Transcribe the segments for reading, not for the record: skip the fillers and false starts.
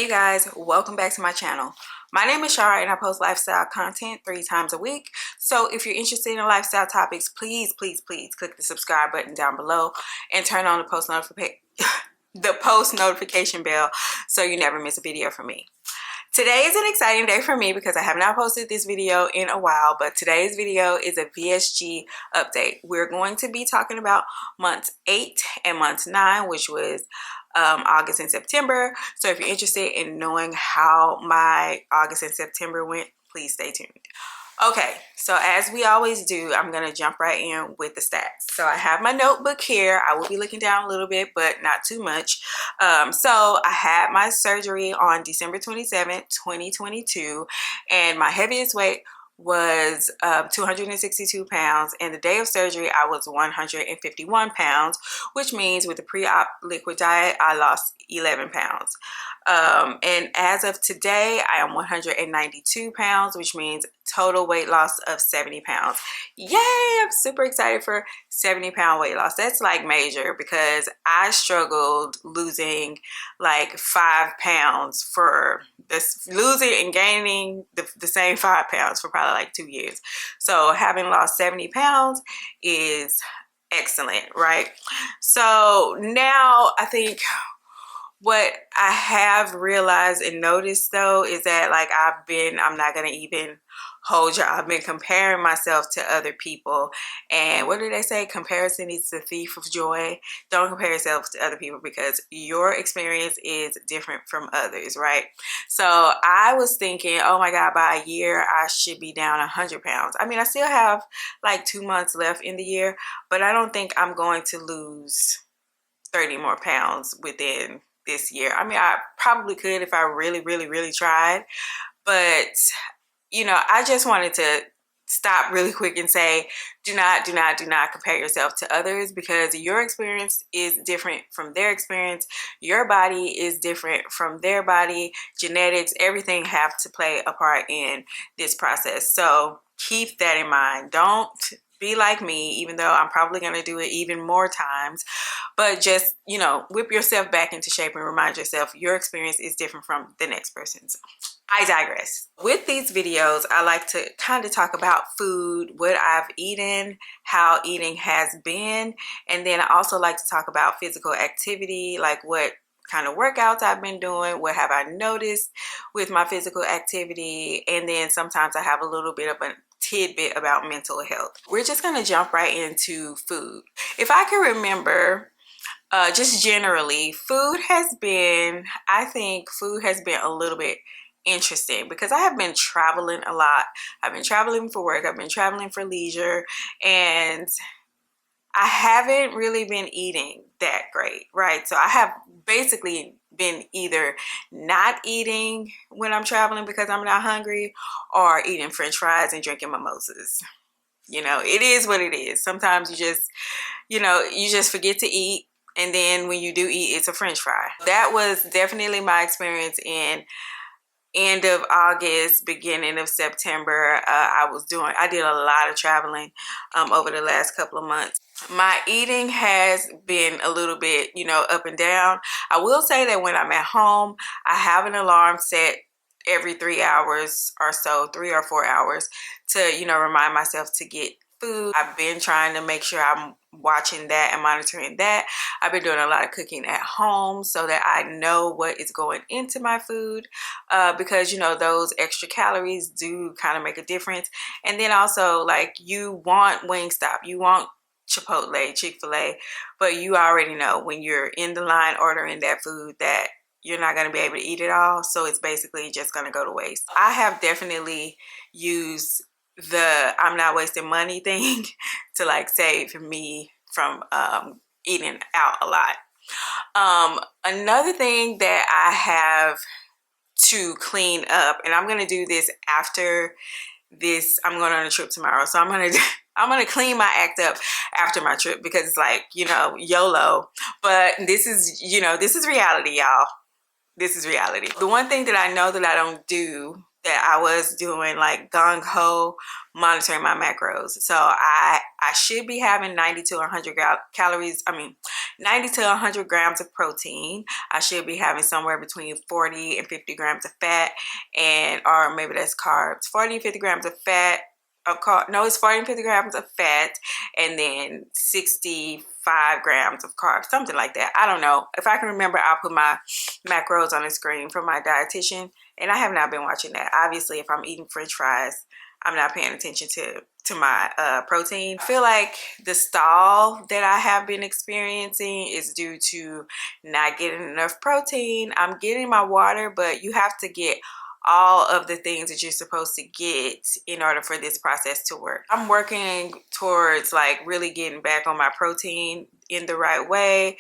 Guys, welcome back to my channel. My name is Char and I post lifestyle content 3 times a week. So if you're interested in lifestyle topics, please click the subscribe button down below and turn on the post notification bell so you never miss a video from me. Today is an exciting day for me because I have not posted this video in a while, but today's video is a VSG update. We're going to be talking about months 8 and months 9, which was August and September. So if you're interested in knowing how my August and September went, please stay tuned. Okay, so as we always do, I'm going to jump right in with the stats. So I have my notebook here. I will be looking down a little bit, but not too much. So I had my surgery on December 27th, 2022, and my heaviest weight was 262 pounds, and the day of surgery I was 151 pounds, which means with the pre-op liquid diet I lost 11 pounds. And as of today I am 192 pounds, which means total weight loss of 70 pounds. Yay! I'm super excited for 70-pound weight loss. That's like major because I struggled losing like 5 pounds for this, losing and gaining the same 5 pounds for probably like 2 years. So having lost 70 pounds is excellent, right? So now I think what I have realized and noticed though is that like I'm not gonna even hold you, I've been comparing myself to other people, and what do they say? Comparison is the thief of joy. Don't compare yourself to other people because your experience is different from others, right? So I was thinking, oh my God, by a year I should be down 100 pounds. I mean, I still have like 2 months left in the year, but I don't think I'm going to lose 30 more pounds within this year. I mean, I probably could if I really tried, but you know, I just wanted to stop really quick and say, do not compare yourself to others because your experience is different from their experience. Your body is different from their body. Genetics, everything have to play a part in this process. So keep that in mind. Don't be like me, even though I'm probably going to do it even more times, but just, you know, whip yourself back into shape and remind yourself your experience is different from the next person's. I digress. With these videos, I like to kind of talk about food, what I've eaten, how eating has been, and then I also like to talk about physical activity, like what kind of workouts I've been doing, what have I noticed with my physical activity, and then sometimes I have a little bit of a tidbit about mental health. We're just gonna jump right into food. If I can remember, just generally, I think food has been a little bit interesting because I have been traveling a lot. I've been traveling for work, I've been traveling for leisure, and I haven't really been eating that great, right? So I have basically been either not eating when I'm traveling because I'm not hungry, or eating French fries and drinking mimosas. You know, it is what it is. Sometimes you just forget to eat, and then when you do eat, it's a French fry. That was definitely my experience in end of August, beginning of September. I did a lot of traveling over the last couple of months. My eating has been a little bit, you know, up and down. I will say that when I'm at home, I have an alarm set every 3 hours or so, 3 or 4 hours, to, you know, remind myself to get food. I've been trying to make sure I'm watching that and monitoring that. I've been doing a lot of cooking at home so that I know what is going into my food, because, you know, those extra calories do kind of make a difference. And then also, like, you want Wingstop, you want Chipotle, Chick-fil-A, but you already know when you're in the line ordering that food that you're not going to be able to eat it all, so it's basically just going to go to waste. I have definitely used the I'm not wasting money thing to like save me from eating out a lot. Another thing that I have to clean up, and I'm going to do this after this, I'm going on a trip tomorrow, so I'm gonna clean my act up after my trip because it's like, you know, YOLO. But this is, you know, this is reality, y'all. This is reality. The one thing that I know that I don't do, that I was doing, like gung-ho monitoring my macros. So I should be having 90 to 100 calories. I mean, 90 to 100 grams of protein. I should be having somewhere between 40 and 50 grams of fat, and or maybe that's carbs. 40 and 50 grams of fat. No, it's 40 and 50 grams of fat, and then 65 grams of carbs, something like that. I don't know. If I can remember, I'll put my macros on the screen from my dietitian, and I have not been watching that. Obviously, if I'm eating French fries, I'm not paying attention to my protein. I feel like the stall that I have been experiencing is due to not getting enough protein. I'm getting my water, but you have to get all of the things that you're supposed to get in order for this process to work. I'm working towards like really getting back on my protein in the right way.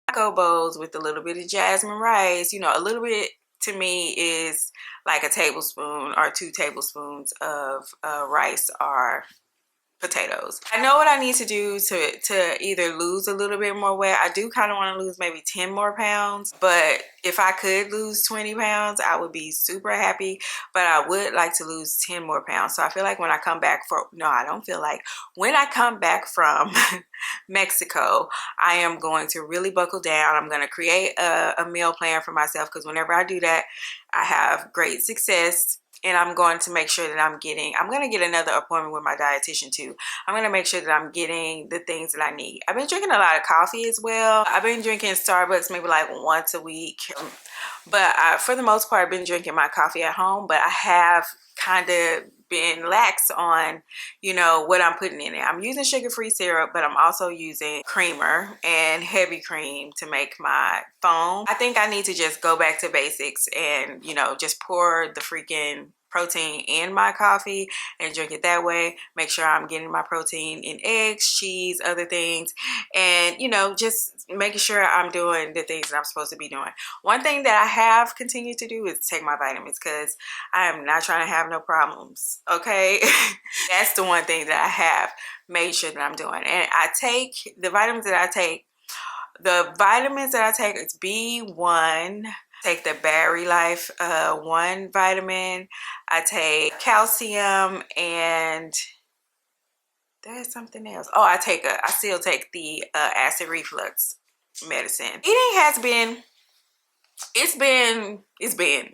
Taco bowls with a little bit of jasmine rice. You know, a little bit to me is like a tablespoon or 2 tablespoons of rice or potatoes. I know what I need to do to either lose a little bit more weight. I do kind of want to lose maybe 10 more pounds, but if I could lose 20 pounds, I would be super happy. But I would like to lose 10 more pounds. So I feel like when I come back I don't feel like when I come back from Mexico, I am going to really buckle down. I'm going to create a meal plan for myself, because whenever I do that, I have great success. And I'm going to make sure that I'm going to get another appointment with my dietitian too. I'm going to make sure that I'm getting the things that I need. I've been drinking a lot of coffee as well. I've been drinking Starbucks maybe like once a week. But for the most part, I've been drinking my coffee at home. But I have kind of been lax on, you know, what I'm putting in it. I'm using sugar-free syrup, but I'm also using creamer and heavy cream to make my foam. I think I need to just go back to basics and, you know, just pour the freaking protein in my coffee and drink it that way. Make sure I'm getting my protein in eggs, cheese, other things, and, you know, just making sure I'm doing the things that I'm supposed to be doing. One thing that I have continued to do is take my vitamins, because I am not trying to have no problems, okay? That's the one thing that I have made sure that I'm doing. And I take the vitamins that I take. The vitamins that I take is B1. Take the Berry Life 1 vitamin. I take calcium, and there's something else. Oh, I still take the acid reflux medicine. Eating has been, it's been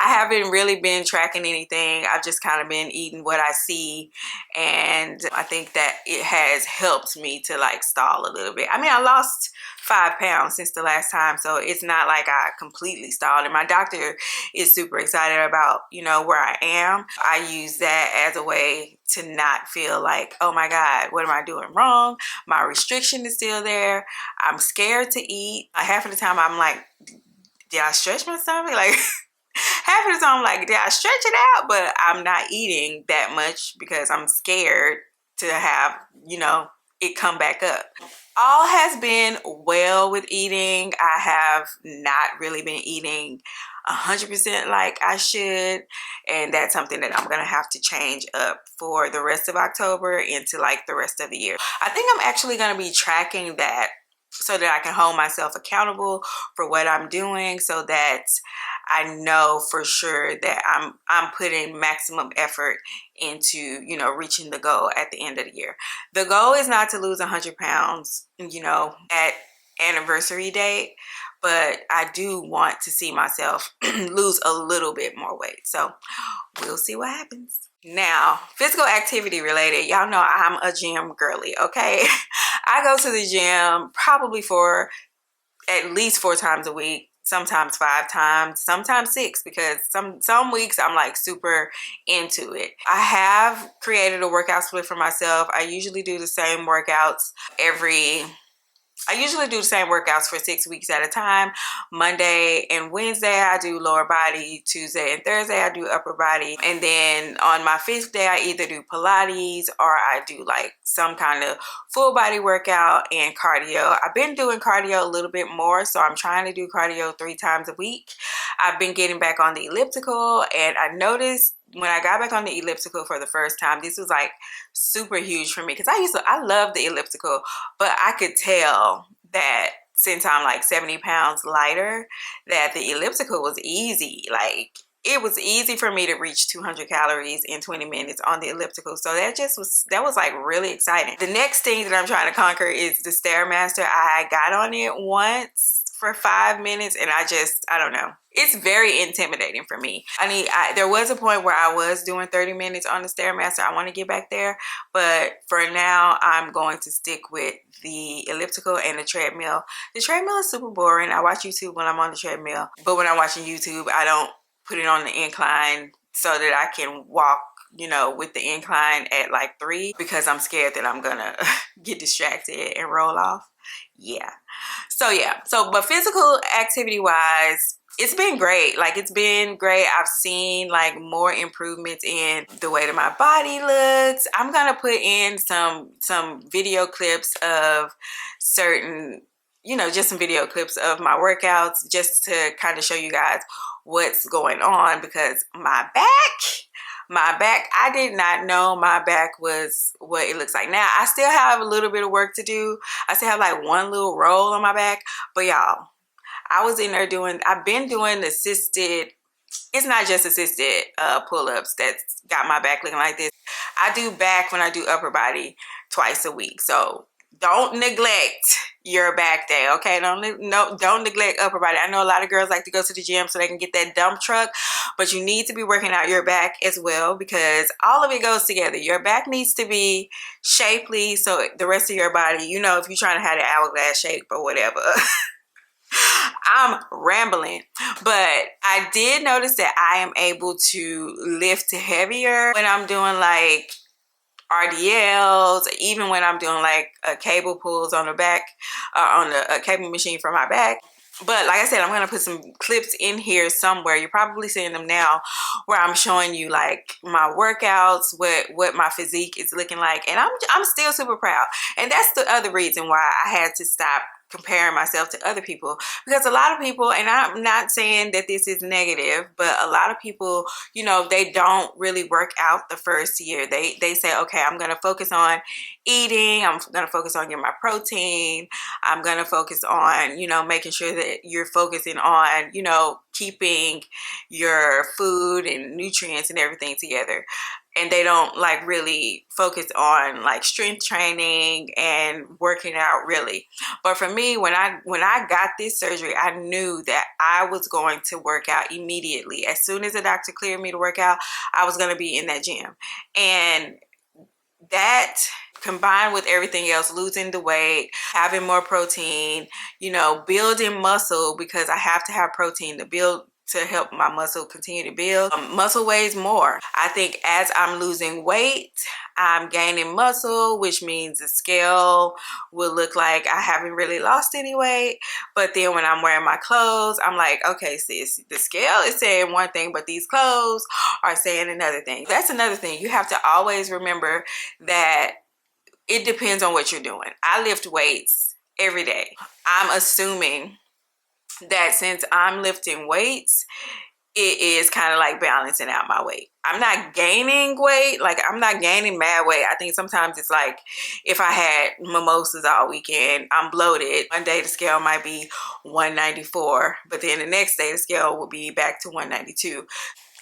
I haven't really been tracking anything. I've just kind of been eating what I see, and I think that it has helped me to like stall a little bit. I mean, I lost 5 pounds since the last time, so it's not like I completely stalled, and my doctor is super excited about, you know, where I am. I use that as a way to not feel like, oh my God, what am I doing wrong? My restriction is still there. I'm scared to eat. Half of the time I'm like, did I stretch my stomach? Like half of the time I'm like, did I stretch it out? But I'm not eating that much because I'm scared to have, you know, it come back up. All has been well with eating. I have not really been eating 100% like I should, and that's something that I'm gonna have to change up for the rest of October into like the rest of the year. I think I'm actually gonna be tracking that so that I can hold myself accountable for what I'm doing, so that I know for sure that I'm putting maximum effort into, you know, reaching the goal at the end of the year. The goal is not to lose 100 pounds, you know, at anniversary date, but I do want to see myself lose a little bit more weight. So we'll see what happens. Now, physical activity related, y'all know I'm a gym girly, okay? I go to the gym probably for at least 4 times a week, sometimes 5 times, sometimes 6, because some weeks I'm like super into it. I have created a workout split for myself. I usually do the same workouts for 6 weeks at a time. Monday and Wednesday, I do lower body. Tuesday and Thursday, I do upper body. And then on my 5th day, I either do Pilates or I do like some kind of full body workout and cardio. I've been doing cardio a little bit more, so I'm trying to do cardio 3 times a week. I've been getting back on the elliptical, and I noticed when I got back on the elliptical for the first time, this was like super huge for me, because I love the elliptical, but I could tell that since I'm like 70 pounds lighter, that the elliptical was easy. Like, it was easy for me to reach 200 calories in 20 minutes on the elliptical. So that was like really exciting. The next thing that I'm trying to conquer is the Stairmaster. I got on it once for 5 minutes and I don't know. It's very intimidating for me. There was a point where I was doing 30 minutes on the Stairmaster. I want to get back there, but for now I'm going to stick with the elliptical and the treadmill. The treadmill is super boring. I watch YouTube when I'm on the treadmill, but when I'm watching YouTube, I don't put it on the incline so that I can walk, you know, with the incline at like 3, because I'm scared that I'm gonna get distracted and roll off. Yeah. So but physical activity wise, it's been great. Like, it's been great. I've seen like more improvements in the way that my body looks. I'm gonna put in some video clips of certain, you know, just some video clips of my workouts, just to kind of show you guys what's going on, because my back, I did not know my back was what it looks like now. I still have a little bit of work to do. I still have like one little roll on my back, but y'all, I was in there I've been doing assisted, it's not just assisted pull-ups that's got my back looking like this. I do back when I do upper body twice a week. So don't neglect your back day, okay? Don't neglect upper body. I know a lot of girls like to go to the gym so they can get that dump truck, but you need to be working out your back as well, because all of it goes together. Your back needs to be shapely, so the rest of your body, you know, if you're trying to have the hourglass shape or whatever. I'm rambling, but I did notice that I am able to lift heavier when I'm doing like RDLs, even when I'm doing like cable pulls on the back, on the cable machine for my back. But like I said, I'm going to put some clips in here somewhere. You're probably seeing them now, where I'm showing you like my workouts, what my physique is looking like. And I'm still super proud. And that's the other reason why I had to stop comparing myself to other people, because a lot of people, and I'm not saying that this is negative, but a lot of people, you know, they don't really work out the first year. They say, okay, I'm going to focus on eating. I'm going to focus on getting my protein. I'm going to focus on, you know, making sure that you're focusing on, you know, keeping your food and nutrients and everything together. And they don't like really focus on like strength training and working out really. But for me, when I got this surgery, I knew that I was going to work out immediately. As soon as the doctor cleared me to work out, I was going to be in that gym. And that, combined with everything else, losing the weight, having more protein, you know, building muscle, because I have to have protein to help my muscle continue to build. Muscle weighs more. I think as I'm losing weight, I'm gaining muscle, which means the scale will look like I haven't really lost any weight. But then when I'm wearing my clothes, I'm like, okay, sis, the scale is saying one thing, but these clothes are saying another thing. That's another thing. You have to always remember that it depends on what you're doing. I lift weights every day. I'm assuming that since I'm lifting weights, it is kind of like balancing out my weight. I'm not gaining weight. Like, I'm not gaining mad weight. I think sometimes it's like if I had mimosas all weekend, I'm bloated. One day the scale might be 194, but then the next day the scale will be back to 192.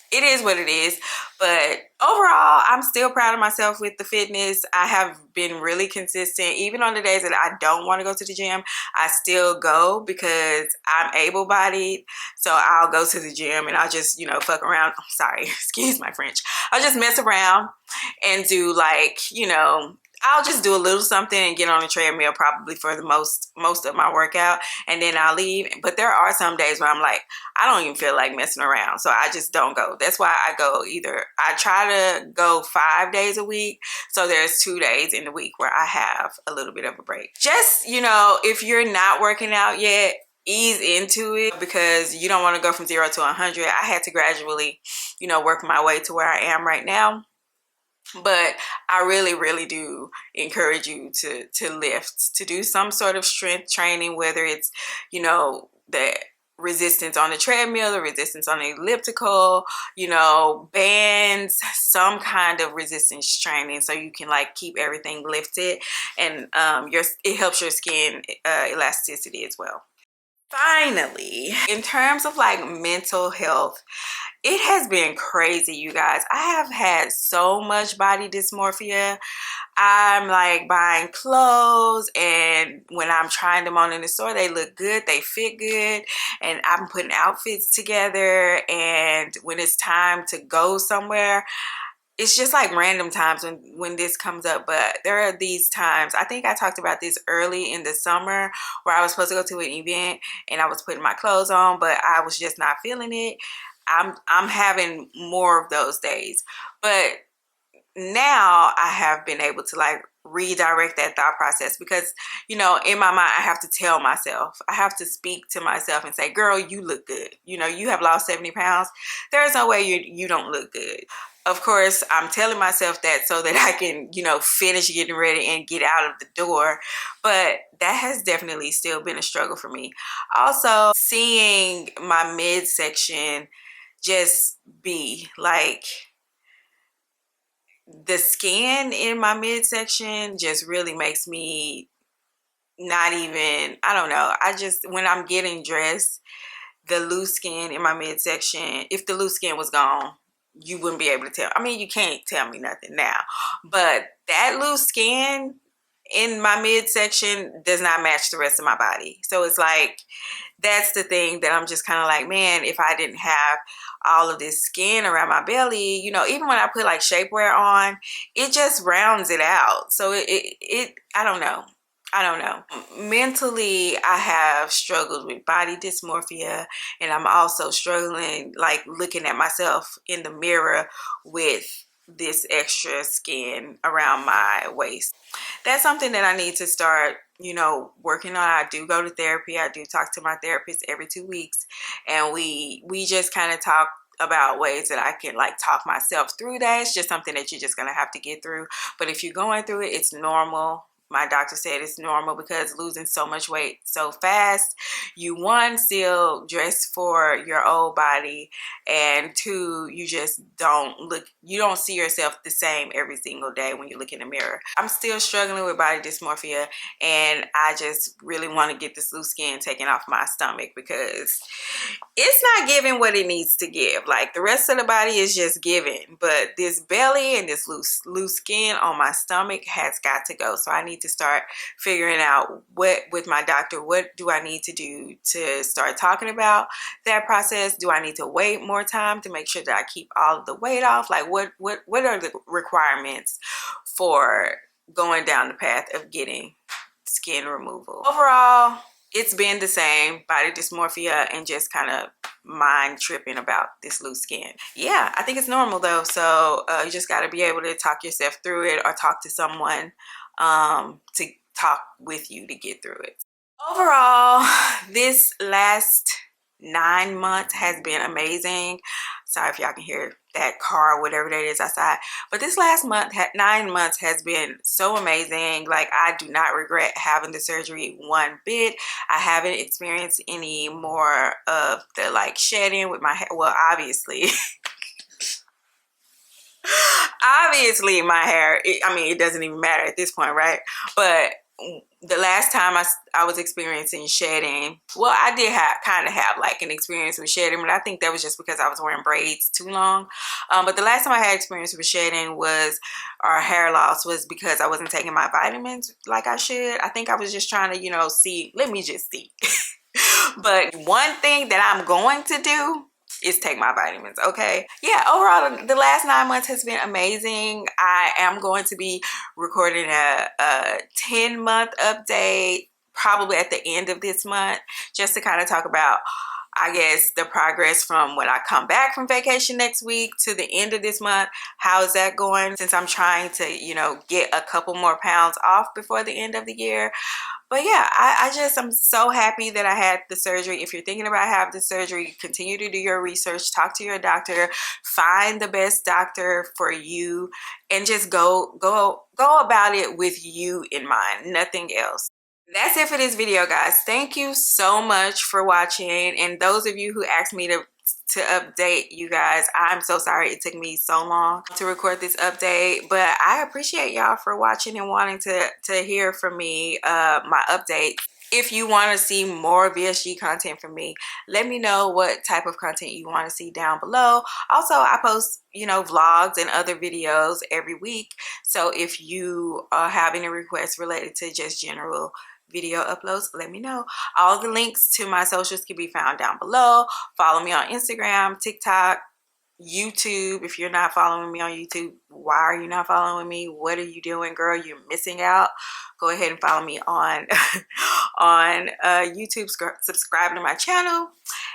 It is what it is. But overall, I'm still proud of myself with the fitness. I have been really consistent. Even on the days that I don't want to go to the gym, I still go because I'm able-bodied. So I'll go to the gym and I'll just, you know, fuck around. I'm sorry, excuse my French. I'll just mess around and do like, you know, I'll just do a little something and get on the treadmill probably for the most of my workout, and then I'll leave. But there are some days where I'm like, I don't even feel like messing around, so I just don't go. That's why I go I try to go 5 days a week, so there's 2 days in the week where I have a little bit of a break. Just, you know, if you're not working out yet, ease into it, because you don't want to go from 0 to 100. I had to gradually, you know, work my way to where I am right now. But I really do encourage you to lift, to do some sort of strength training, whether it's, you know, the resistance on the treadmill, the resistance on the elliptical, you know, bands, some kind of resistance training so you can like keep everything lifted, and it helps your skin elasticity as well. Finally, in terms of like mental health, it has been crazy, you guys. I have had so much body dysmorphia. I'm like buying clothes, and when I'm trying them on in the store, they look good, they fit good, and I'm putting outfits together, and when it's time to go somewhere, it's just like random times when this comes up. But there are these times, I think I talked about this early in the summer, where I was supposed to go to an event and I was putting my clothes on, but I was just not feeling it. I'm having more of those days, but now I have been able to like redirect that thought process, because, you know, in my mind I have to tell myself, I have to speak to myself and say, girl, you look good. You know, you have lost 70 pounds. There's no way you don't look good. Of course, I'm telling myself that so that I can, you know, finish getting ready and get out of the door. But that has definitely still been a struggle for me. Also, seeing my midsection just be like, the skin in my midsection just really makes me not even, I don't know. I just, when I'm getting dressed, the loose skin in my midsection, if the loose skin was gone, you wouldn't be able to tell. I mean, you can't tell me nothing now, but that loose skin in my midsection does not match the rest of my body. So it's like, that's the thing that I'm just kind of like, man, if I didn't have all of this skin around my belly, you know, even when I put like shapewear on, it just rounds it out. So I don't know. I don't know. Mentally, I have struggled with body dysmorphia, and I'm also struggling like looking at myself in the mirror with this extra skin around my waist. That's something that I need to start, you know, working on. I do go to therapy. I do talk to my therapist every 2 weeks, and we just kind of talk about ways that I can like talk myself through that. It's just something that you're just gonna have to get through. But if you're going through it, it's normal. My doctor said it's normal, because losing so much weight so fast, you, one, still dress for your old body, and two, you just you don't see yourself the same every single day when you look in the mirror. I'm still struggling with body dysmorphia, and I just really want to get this loose skin taken off my stomach, because it's not giving what it needs to give. Like, the rest of the body is just giving, but this belly and this loose skin on my stomach has got to go. So I need to start figuring out with my doctor, what do I need to do to start talking about that process? Do I need to wait more time to make sure that I keep all of the weight off? Like, what are the requirements for going down the path of getting skin removal? Overall, it's been the same, body dysmorphia and just kind of mind tripping about this loose skin. Yeah, I think it's normal though. So you just got to be able to talk yourself through it, or talk to someone to talk with you to get through it. Overall, this last 9 months has been amazing. Sorry if y'all can hear that car or whatever that is outside, but this last 9 months has been so amazing. Like, I do not regret having the surgery one bit. I haven't experienced any more of the like shedding with my hair. Well, obviously obviously my hair, I mean, it doesn't even matter at this point, right? But the last time I was experiencing shedding, well, I did kind of have like an experience with shedding, but I think that was just because I was wearing braids too long. But the last time I had experience with shedding or hair loss was because I wasn't taking my vitamins like I should. I think I was just trying to, you know, let me just see. But one thing that I'm going to do is take my vitamins, okay? Yeah, overall, the last 9 months has been amazing. I am going to be recording a 10-month update probably at the end of this month, just to kind of talk about, I guess, the progress from when I come back from vacation next week to the end of this month. How is that going? Since I'm trying to, you know, get a couple more pounds off before the end of the year. But yeah, I'm so happy that I had the surgery. If you're thinking about having the surgery, continue to do your research, talk to your doctor, find the best doctor for you, and just go about it with you in mind, nothing else. That's it for this video, guys. Thank you so much for watching. And those of you who asked me to update you guys, I'm so sorry it took me so long to record this update, but I appreciate y'all for watching and wanting to hear from me my updates. If you want to see more VSG content from me, let me know what type of content you want to see down below. Also, I post, you know, vlogs and other videos every week. So if you have any requests related to just general video uploads, let me know. All the links to my socials can be found down below. Follow me on Instagram, TikTok, YouTube. If you're not following me on YouTube, why are you not following me? What are you doing, girl? You're missing out. Go ahead and follow me on on YouTube. Subscribe to my channel,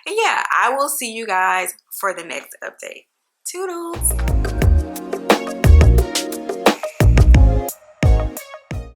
and yeah, I will see you guys for the next update. Toodles.